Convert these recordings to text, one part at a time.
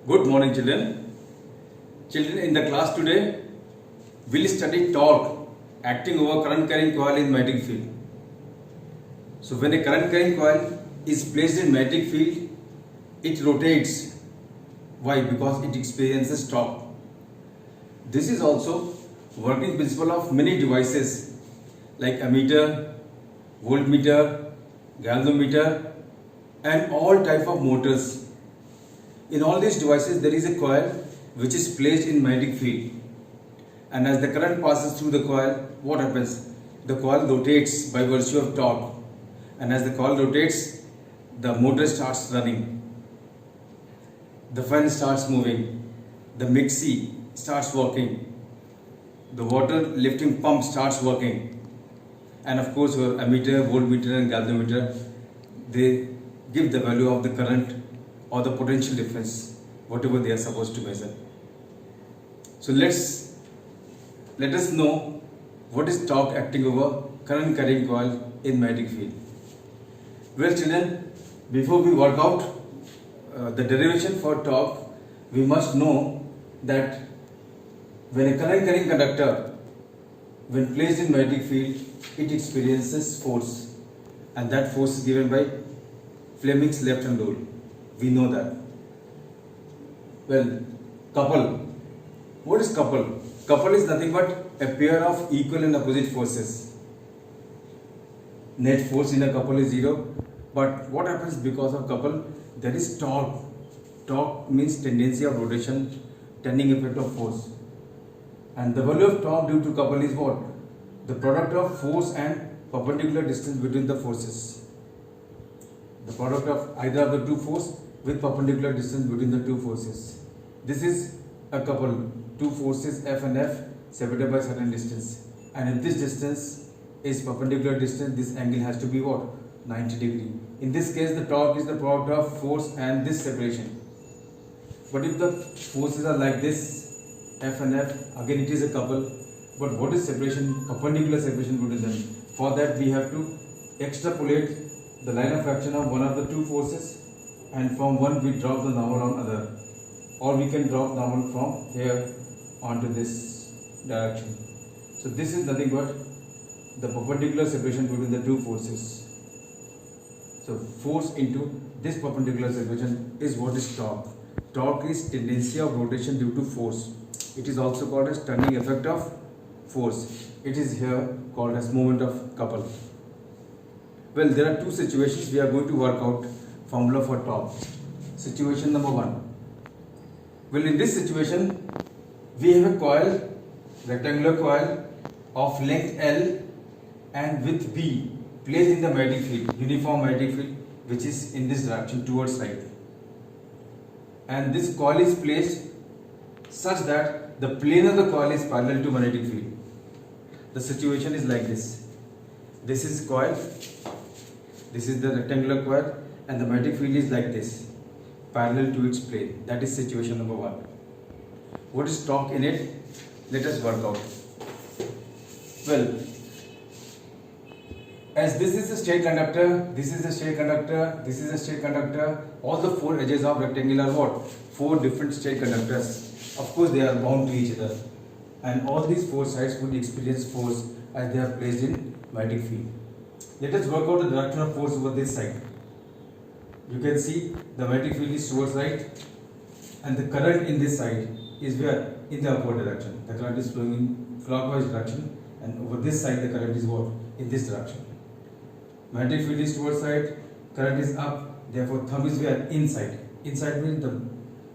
Good morning, children. Children, in the class today, we'll study torque acting over current carrying coil in magnetic field. So, when a current carrying coil is placed in magnetic field, it rotates. Why? Because it experiences torque. This is also working principle of many devices like ammeter, voltmeter, galvanometer, and all type of motors. In all these devices, there is a coil which is placed in magnetic field, and as the current passes through the coil, what happens? The coil rotates by virtue of torque, and as the coil rotates, the motor starts running, the fan starts moving, the mixie starts working, the water lifting pump starts working, and of course your ammeter, voltmeter and galvanometer, they give the value of the current or the potential difference, whatever they are supposed to measure. So let us know what is torque acting over current carrying coil in magnetic field. Well, children, before we work out the derivation for torque, we must know that when a current carrying conductor, when placed in magnetic field, it experiences force, and that force is given by Fleming's left hand rule. We know that. Well, couple. What is couple? Couple is nothing but a pair of equal and opposite forces. Net force in a couple is zero. But what happens because of couple? There is torque. Torque means tendency of rotation, turning effect of force. And the value of torque due to couple is what? The product of force and perpendicular distance between the forces. The product of either of the two forces with perpendicular distance between the two forces. This is a couple, two forces F and F separated by certain distance. And if this distance is perpendicular distance, this angle has to be what? 90 degree. In this case, the torque is the product of force and this separation. But if the forces are like this, F and F, again it is a couple. But what is separation? Perpendicular separation between them. For that we have to extrapolate the line of action of one of the two forces, and from one we drop the normal on other, or we can drop normal from here onto this direction. So this is nothing but the perpendicular separation between the two forces. So force into this perpendicular separation is what is torque. Torque is tendency of rotation due to force. It is also called as turning effect of force. It is here called as moment of couple. Well, there are two situations we are going to work out formula for torque. Situation number one. Well, in this situation, we have a coil, rectangular coil of length L and width B placed in the magnetic field, uniform magnetic field, which is in this direction towards right. And this coil is placed such that the plane of the coil is parallel to magnetic field. The situation is like this. This is coil. This is the rectangular coil, and the magnetic field is like this, parallel to its plane. That is situation number one. What is torque in it? Let us work out. Well, as this is a straight conductor, this is a straight conductor, this is a straight conductor, all the four edges of rectangle are what? Four different straight conductors. Of course, they are bound to each other, and all these four sides would experience force as they are placed in magnetic field. Let us work out the direction of force over this side. You can see the magnetic field is towards right, and the current in this side is where? In the upward direction. The current is flowing in clockwise direction, and over this side the current is what? In this direction. Magnetic field is towards right, current is up, therefore thumb is where? Inside. Inside means the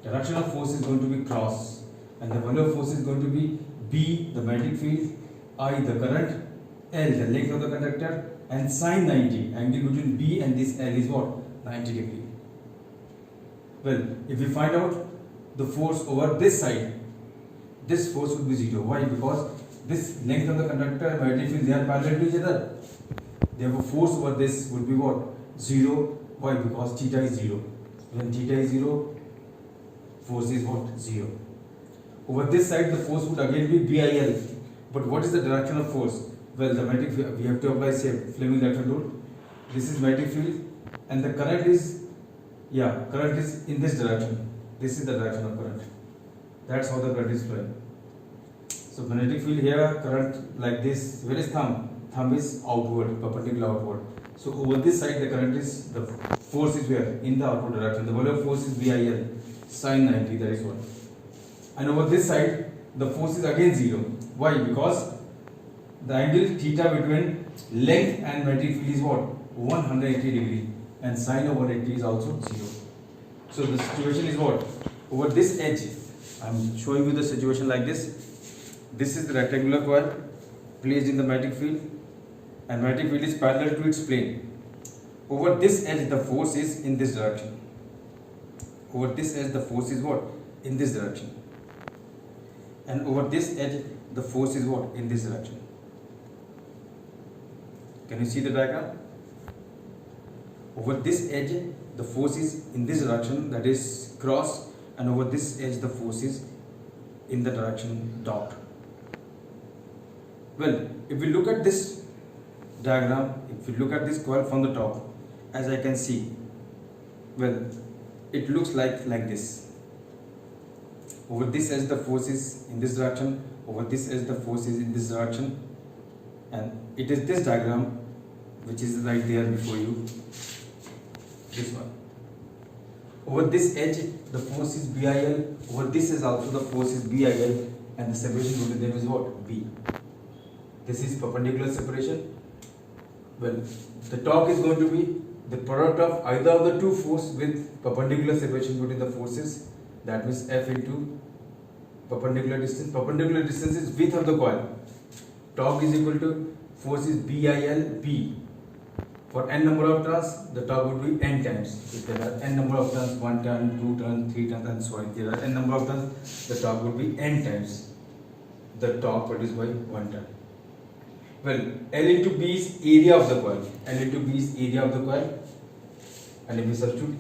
direction of force is going to be cross, and the value of force is going to be B, the magnetic field, I, the current, L, the length of the conductor, and sine 90, angle between B and this L is what? 90 degree. Well, if we find out the force over this side, this force would be 0. Why? Because this length of the conductor and magnetic field, they are parallel to each other. Therefore, force over this would be what? 0. Why? Because theta is 0. When theta is 0, force is what? 0. Over this side, the force would again be BIL. But what is the direction of force? Well, the magnetic field, we have to apply Fleming left hand rule. This is magnetic field, and the current is current is in this direction. this is the direction of current. That's how the current is flowing. So magnetic field here, current like this. Where is thumb? Thumb is outward, perpendicular outward. So over this side the current is, the force is where? In the outward direction. The value of force is VIL, sine 90, that is what. And over this side the force is again 0. Why? Because the angle theta between length and magnetic field is what? 180 degree, and sine of 180 is also 0. So the situation is what? Over this edge, I am showing you the situation like this. This is the rectangular coil placed in the magnetic field, and magnetic field is parallel to its plane. Over this edge the force is in this direction. Over this edge the force is what? In this direction. And over this edge the force is what? In this direction. Can you see the diagram? Over this edge the force is in this direction, that is cross, and over this edge the force is in the direction dot. Well, if we look at this diagram, if we look at this coil from the top, as I can see, well, it looks like this. Over this edge the force is in this direction, over this edge the force is in this direction, and it is this diagram which is right there before you, this one. Over this edge the force is BIL, over this is also the force is BIL, and the separation between them is what? B. This is perpendicular separation. Well, the torque is going to be the product of either of the two forces with perpendicular separation between the forces, that means F into perpendicular distance. Perpendicular distance is width of the coil. Torque is equal to force is BIL B. For n number of turns, the torque would be n times. If there are n number of turns, 1 turn, 2 turn, 3 turns, and so on. If there are n number of turns, the torque would be n times the torque produced by 1 turn. Well, L into B is area of the coil. L into B is area of the coil. And if we substitute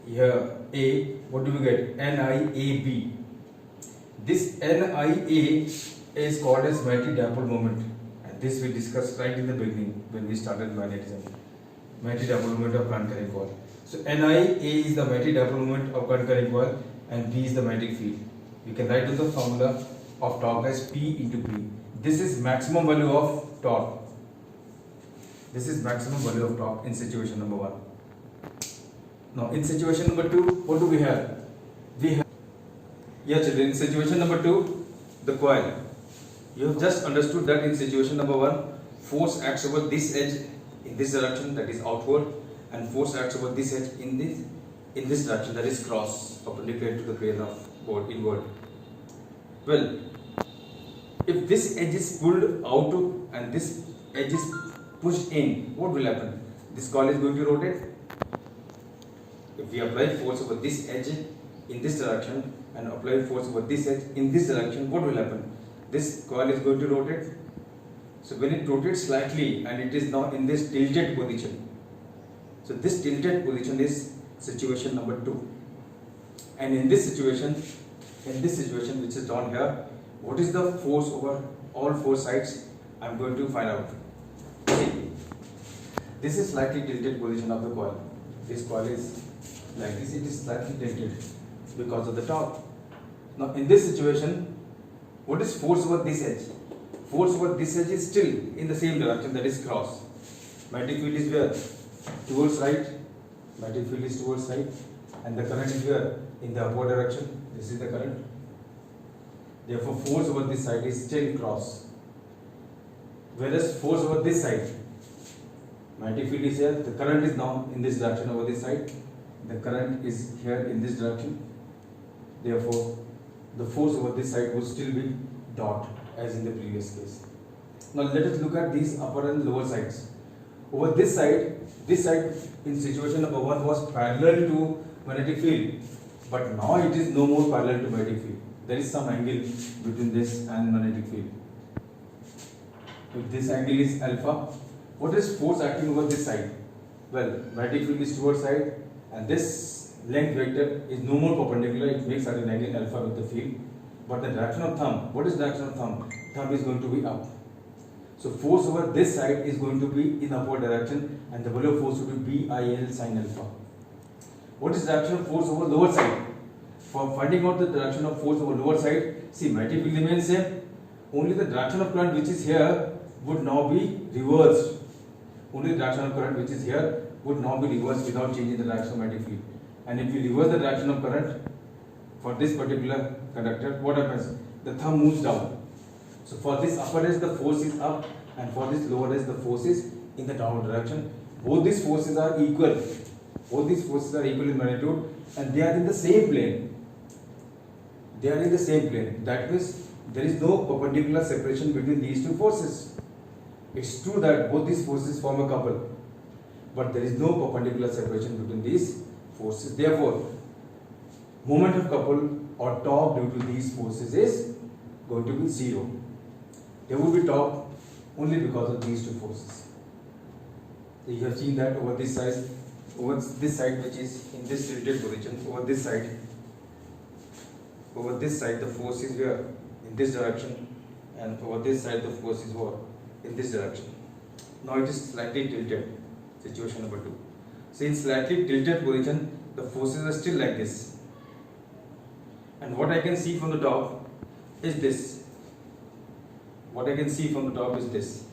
here A, what do we get? NIAB. This NIA is called as magnetic dipole moment. And this we discussed right in the beginning when we started magnetism. Magnetic dipole moment of current carrying coil. So NIA is the magnetic dipole moment of current carrying coil, and B is the magnetic field. We can write down the formula of torque as P into B. This is maximum value of torque. This is maximum value of torque in situation number 1. Now in situation number 2, what do we have? We have, yeah children, in situation number 2, the coil. You have just understood that in situation number 1, force acts over this edge in this direction, that is outward, and force acts over this edge in this direction, that is cross, perpendicular to the plane of board inward. Well, if this edge is pulled out and this edge is pushed in, what will happen? This coil is going to rotate. If we apply force over this edge in this direction and apply force over this edge in this direction, what will happen? This coil is going to rotate. So when it rotates slightly and it is now in this tilted position. So this tilted position is situation number 2. And in this situation which is down here, what is the force over all 4 sides? I am going to find out. See, this is slightly tilted position of the coil. This coil is like this, it is slightly tilted because of the torque. Now in this situation, what is force over this edge? Force over this edge is still in the same direction, that is cross. Magnetic field is where? Towards right. Magnetic field is towards right. And the current is where? In the upward direction. This is the current. Therefore force over this side is still cross. Whereas force over this side, magnetic field is here, the current is now in this direction over this side. The current is here in this direction. Therefore the force over this side would still be dot as in the previous case. Now let us look at these upper and lower sides. Over this side in situation number 1 was parallel to magnetic field, but now it is no more parallel to magnetic field. There is some angle between this and magnetic field. If this angle is alpha, what is force acting over this side? Well, magnetic field is towards side, and this length vector is no more perpendicular. It makes certain angle alpha with the field. But the direction of thumb, what is direction of thumb? Thumb is going to be up. So force over this side is going to be in upward direction, and the value of force will be BIL sin alpha. What is direction of force over lower side? For finding out the direction of force over lower side, see magnetic field remains same. Only the direction of current which is here would now be reversed. Only the direction of current which is here would now be reversed without changing the direction of magnetic field. And if you reverse the direction of current for this particular conductor, what happens? The thumb moves down. So for this upper edge the force is up, and for this lower edge the force is in the downward direction. Both these forces are equal. Both these forces are equal in magnitude, and they are in the same plane. They are in the same plane. That means there is no perpendicular separation between these two forces. It's true that both these forces form a couple, but there is no perpendicular separation between these forces. Therefore, moment of couple or torque due to these forces is going to be zero. There will be torque only because of these two forces. So you have seen that over this side which is in this tilted position, over this side the force is where? In this direction, and over this side the force is what? In this direction. Now it is slightly tilted, situation number 2. So in slightly tilted position the forces are still like this, and what I can see from the top is this. What I can see from the top is this,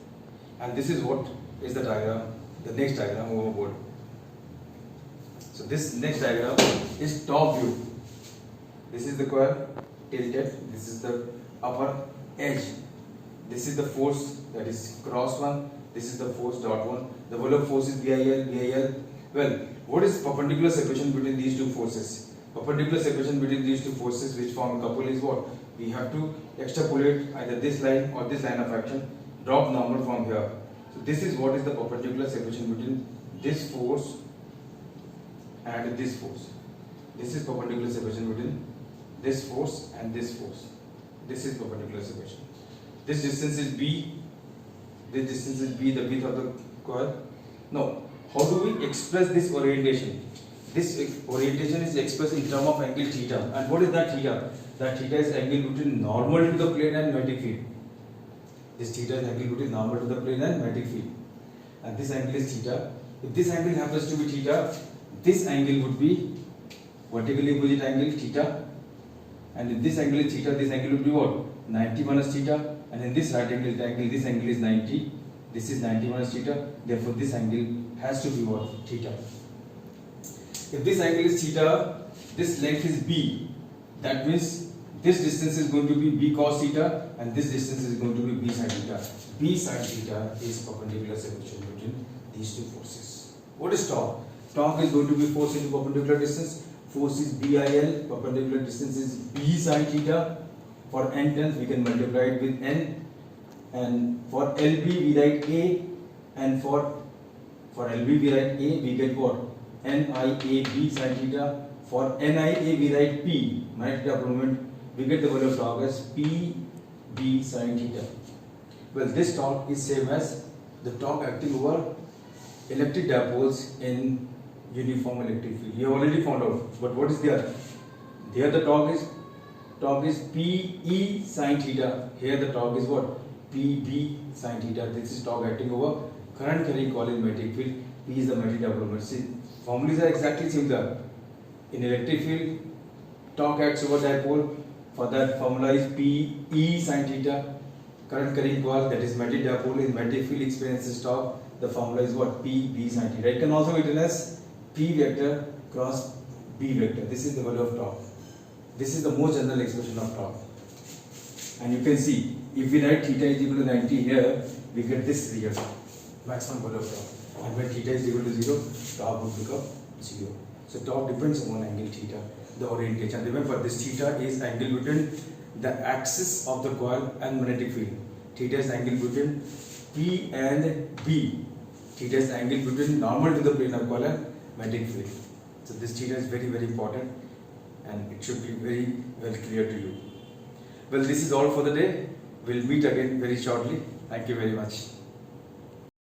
and this is what is the diagram, the next diagram overboard. So this next diagram is top view. This is the coil tilted, this is the upper edge, this is the force, that is cross one, this is the force dot one. The value of force is BIL. Well, what is perpendicular separation between these two forces? Perpendicular separation between these two forces which form a couple is what? We have to extrapolate either this line or this line of action, drop normal from here. So this is what is the perpendicular separation between this force and this force. This is perpendicular separation between this force and this force. This is perpendicular separation. This distance is B. This distance is B, the width of the coil. Now, how do we express this orientation? This orientation is expressed in terms of angle theta. And what is that theta? That theta is angle between normal to the plane and magnetic field. This theta is angle between normal to the plane and magnetic field. And this angle is theta. If this angle happens to be theta, this angle would be vertically opposite angle theta. And if this angle is theta, this angle would be what? 90 minus theta. And in this right angle, this angle is 90. This is 90 minus theta. Therefore, this angle has to be what? Theta. If this angle is theta, this length is B. That means this distance is going to be B cos theta, and this distance is going to be B sin theta. B sin theta is perpendicular separation between these two forces. What is torque? Torque is going to be force into perpendicular distance. Force is BIL, perpendicular distance is B sin theta. For n turns we can multiply it with n, and for LB we write A, and for LB we write A, we get what? NIAB sin theta. For NIA we write P, magnetic dipole moment, we get the value of torque as PB sin theta. Well, this torque is same as the torque acting over electric dipoles in uniform electric field. You have already found out, but what is there? There the torque is PE sin theta. Here the torque is what? PB sin theta. This is torque acting over current carrying coil in magnetic field. P is the magnetic dipole moment. See, formulas are exactly similar. In electric field, torque acts over dipole. For that, formula is PE sin theta. Current carrying coil, that is magnetic dipole in magnetic field, experiences torque. The formula is what? PB sin theta. It can also be written as P vector cross B vector. This is the value of torque. This is the most general expression of torque. And you can see, if we write theta is equal to 90 here, we get this result, maximum value of torque. And when theta is equal to 0, torque would become 0. So torque depends on angle theta, the orientation. Remember, this theta is angle between the axis of the coil and magnetic field. Theta is angle between P and B. Theta is angle between normal to the plane of coil and magnetic field. So this theta is very, very important, and it should be very well clear to you. Well, this is all for the day. We'll meet again very shortly. Thank you very much.